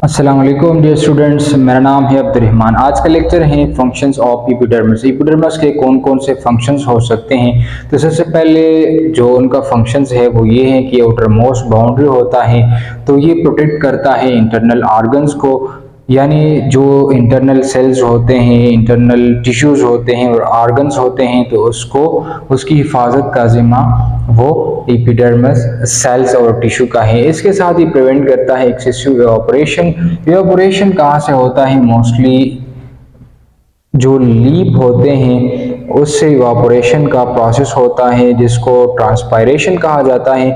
अस्सलाम वालेकुम dear students, मेरा नाम है अब्दुर्रहमान। आज का लेक्चर है फंक्शंस ऑफ एपिडर्मिस। एपिडर्मिस के कौन कौन से फंक्शंस हो सकते हैं। तो सबसे पहले जो उनका फंक्शंस है वो ये है कि आउटर मोस्ट बाउंड्री होता है, तो ये प्रोटेक्ट करता है इंटरनल ऑर्गन्स को, यानी जो इंटरनल सेल्स होते हैं, इंटरनल टिश्यूज होते हैं और ऑर्गन्स होते हैं, तो उसको उसकी हिफाजत का जिम्मा वो एपिडर्मिस सेल्स और टिश्यू का है। इसके साथ ही प्रिवेंट करता है एक्सेसिव इवापोरेशन। इवापोरेशन कहाँ से होता है? मोस्टली जो लीप होते हैं उससे इवापोरेशन का प्रोसेस होता है, जिसको ट्रांसपायरेशन कहा जाता है।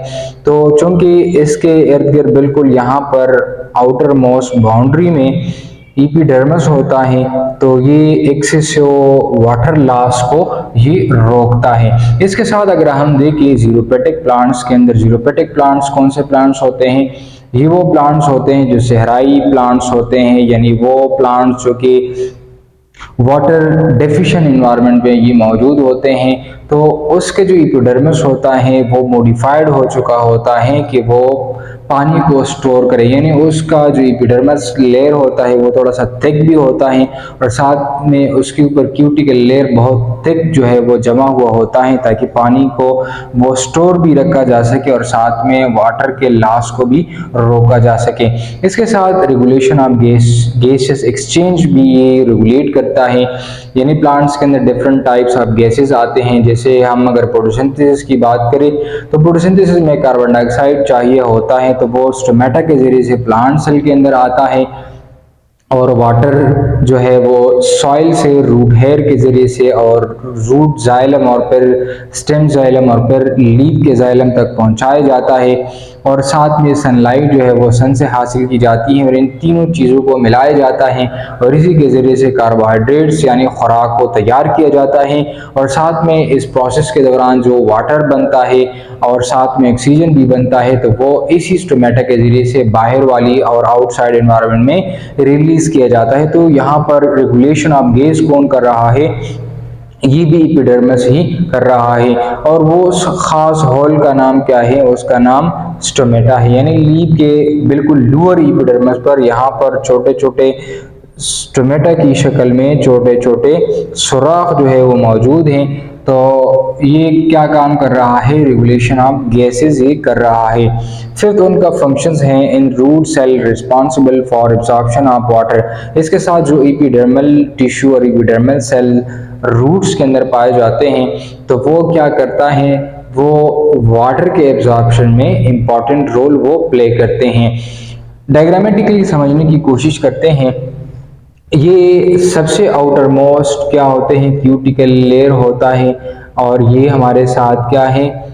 तो चूंकि इसके इर्द गिर्द बिल्कुल यहाँ पर आउटर मोस्ट बाउंड्री में एपिडर्मिस होता है, तो ये एक्सेसिव वाटर लॉस को ये रोकता है। इसके साथ अगर हम देखें ज़ीरोपेटिक प्लांट्स के अंदर, ज़ीरोपेटिक प्लांट्स कौन से प्लांट्स होते हैं? ये वो प्लांट्स होते हैं जो सहराई प्लांट्स होते हैं, यानी वो प्लांट्स जो कि वाटर डेफिशिएंट इन्वायरमेंट में ये मौजूद होते हैं। तो उसके जो एपिडर्मिस होता है वो मॉडिफाइड हो चुका होता है कि वो पानी को स्टोर करे, यानी उसका जो एपिडर्मिस लेयर होता है वो थोड़ा सा थिक भी होता है और साथ में उसके ऊपर क्यूटिकल लेयर बहुत थिक जो है वो जमा हुआ होता है, ताकि पानी को वो स्टोर भी रखा जा सके और साथ में वाटर के लॉस को भी रोका जा सके। इसके साथ रेगुलेशन ऑफ गैसेस एक्सचेंज भी ये रेगुलेट करता है, यानी प्लांट्स के अंदर डिफरेंट टाइप्स ऑफ गैसेस आते हैं। जैसे हम अगर फोटोसिंथेसिस की बात करें तो फोटोसिंथेसिस में कार्बन डाइऑक्साइड चाहिए होता है, तो वो स्टोमेटा के जरिए से प्लांट सेल के अंदर आता है, और वाटर जो है वो सॉइल से रूट हेयर के जरिए से और रूट जाइलम और फिर स्टेम जाइलम और फिर लीफ के जाइलम तक पहुंचाया जाता है, और साथ में सनलाइट जो है वो सन से हासिल की जाती है, और इन तीनों चीज़ों को मिलाया जाता है और इसी के ज़रिए से कार्बोहाइड्रेट्स यानी खुराक को तैयार किया जाता है। और साथ में इस प्रोसेस के दौरान जो वाटर बनता है और साथ में ऑक्सीजन भी बनता है, तो वो इसी स्टोमेटा के ज़रिए से बाहर वाली और आउटसाइड एनवायरनमेंट में रिलीज किया जाता है। तो यहाँ पर रेगुलेशन ऑफ गैस कौन कर रहा है? ये भी एपिडर्मिस ही कर रहा है। और वो खास हॉल का नाम क्या है? उसका नाम स्टोमेटा है, यानी लीफ के बिल्कुल लोअर एपिडर्मिस पर यहाँ पर छोटे छोटे स्टोमेटा की शक्ल में छोटे छोटे सुराख जो है वो मौजूद हैं। तो ये क्या काम कर रहा है? रेगुलेशन ऑफ गैसेस ये कर रहा है। फिफ्थ उनका फंक्शंस हैं in root cell responsible for absorption of water. इसके साथ जो एपिडर्मल टिश्यू और एपिडर्मल सेल रूट्स के अंदर पाए जाते हैं, तो वो क्या करता है? वो वाटर के एब्जॉर्प्शन में इम्पॉर्टेंट रोल वो प्ले करते हैं। डायग्रामेटिकली समझने की कोशिश करते हैं। ये सबसे आउटर मोस्ट क्या होते हैं? क्यूटिकल लेयर होता है, और ये हमारे साथ क्या है?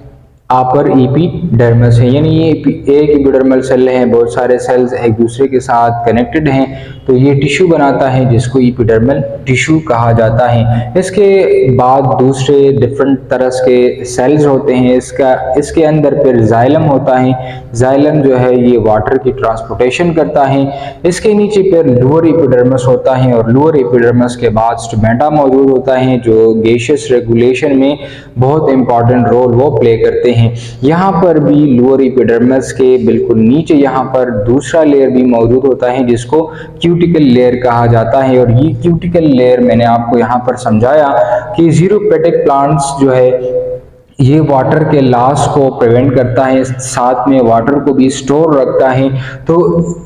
अपर एपिडर्मिस है, यानी ये एक एपिडर्मल सेल है, बहुत सारे सेल्स एक दूसरे के साथ कनेक्टेड हैं, तो ये टिश्यू बनाता है जिसको एपिडर्मल टिश्यू कहा जाता है। इसके बाद दूसरे डिफरेंट तरह के सेल्स होते हैं। इसके अंदर फिर जाइलम होता है। जाइलम जो है ये वाटर की ट्रांसपोर्टेशन करता है। इसके नीचे फिर लोअर एपिडर्मिस होता है, और लोअर एपिडर्मिस के बाद स्टोमेटा मौजूद होता है, जो गैसियस रेगुलेशन में बहुत इंपॉर्टेंट रोल वो प्ले करते हैं। यहाँ पर भी लोअर एपिडर्मिस के बिल्कुल नीचे यहाँ पर दूसरा लेयर भी मौजूद होता है, जिसको क्यूटिकल लेयर कहा जाता है। और ये क्यूटिकल लेयर मैंने आपको यहाँ पर समझाया कि ज़ीरोपेटिक प्लांट्स जो है ये वाटर के लॉस को प्रिवेंट करता है, साथ में वाटर को भी स्टोर रखता है। तो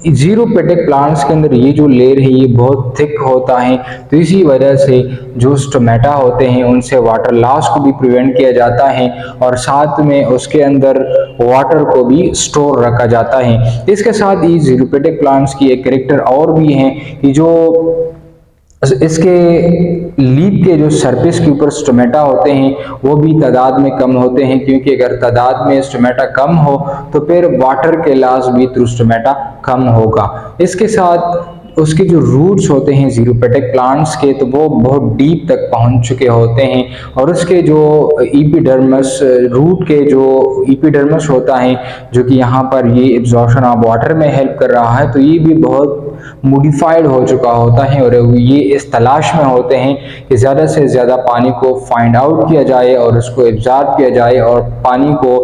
ज़ीरोपेटिक प्लांट्स के अंदर ये जो लेयर है ये बहुत थिक होता है, तो इसी वजह से जो स्टोमेटा होते हैं उनसे वाटर लॉस को भी प्रिवेंट किया जाता है, और साथ में उसके अंदर वाटर को भी स्टोर रखा जाता है। इसके साथ ही ज़ीरोपेटिक प्लांट्स की एक कैरेक्टर और भी है कि जो इसके लीफ के जो सरफेस के ऊपर स्टोमेटा होते हैं वो भी तादाद में कम होते हैं, क्योंकि अगर तादाद में स्टोमेटा कम हो तो फिर वाटर के लॉस भी थ्रू स्टोमेटा कम होगा। इसके साथ उसके जो रूट्स होते हैं ज़ीरोपेटिक प्लांट्स के, तो वो बहुत डीप तक पहुंच चुके होते हैं, और उसके जो एपिडर्मिस रूट के जो एपिडर्मिस होता है जो कि यहाँ पर ये एब्जॉर्प्शन ऑफ वाटर में हेल्प कर रहा है, तो ये भी बहुत मॉडिफाइड हो चुका होता है। और ये इस तलाश में होते हैं कि ज़्यादा से ज़्यादा पानी को फाइंड आउट किया जाए और उसको एब्जॉर्ब किया जाए, और पानी को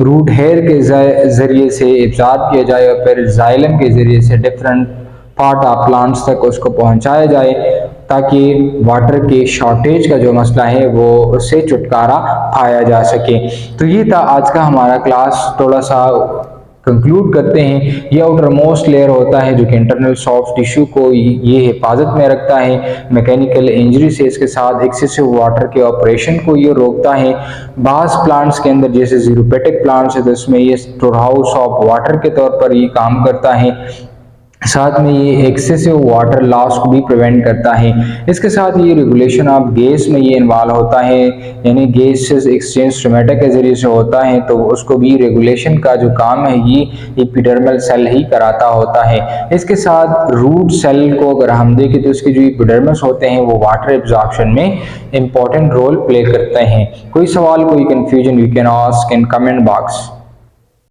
रूट हेयर के ज़रिए से एब्जॉर्ब किया जाए और फिर जाइलम के ज़रिए से डिफरेंट पार्ट ऑफ प्लांट्स तक उसको पहुंचाया जाए, ताकि वाटर के शॉर्टेज का जो मसला है वो उससे छुटकारा पाया जा सके। तो ये था आज का हमारा क्लास। थोड़ा सा कंक्लूड करते हैं। ये आउटर मोस्ट लेयर होता है जो कि इंटरनल सॉफ्ट टिश्यू को ये हिफाजत में रखता है मैकेनिकल इंजरी से। इसके साथ एक्सेसिव वाटर के ऑपरेशन को ये रोकता है। बास प्लांट्स के अंदर जैसे जीरोपेटिक प्लांट्स है तो इसमें ये स्टोर हाउस ऑफ वाटर के तौर पर ये काम करता है। साथ में ये एक्सेसिव वाटर लॉस को भी प्रिवेंट करता है। इसके साथ ये रेगुलेशन ऑफ गैस में ये इन्वॉल्व होता है, यानी गैसेस एक्सचेंज स्टोमेटा के जरिए से होता है, तो उसको भी रेगुलेशन का जो काम है ये एपिडर्मल सेल ही कराता होता है। इसके साथ रूट सेल को अगर हम देखें तो इसके जो एपिडर्मस होते हैं वो वाटर एब्जॉर्प्शन में इंपॉर्टेंट रोल प्ले करते हैं। कोई सवाल, कोई confusion, you can ask in comment box.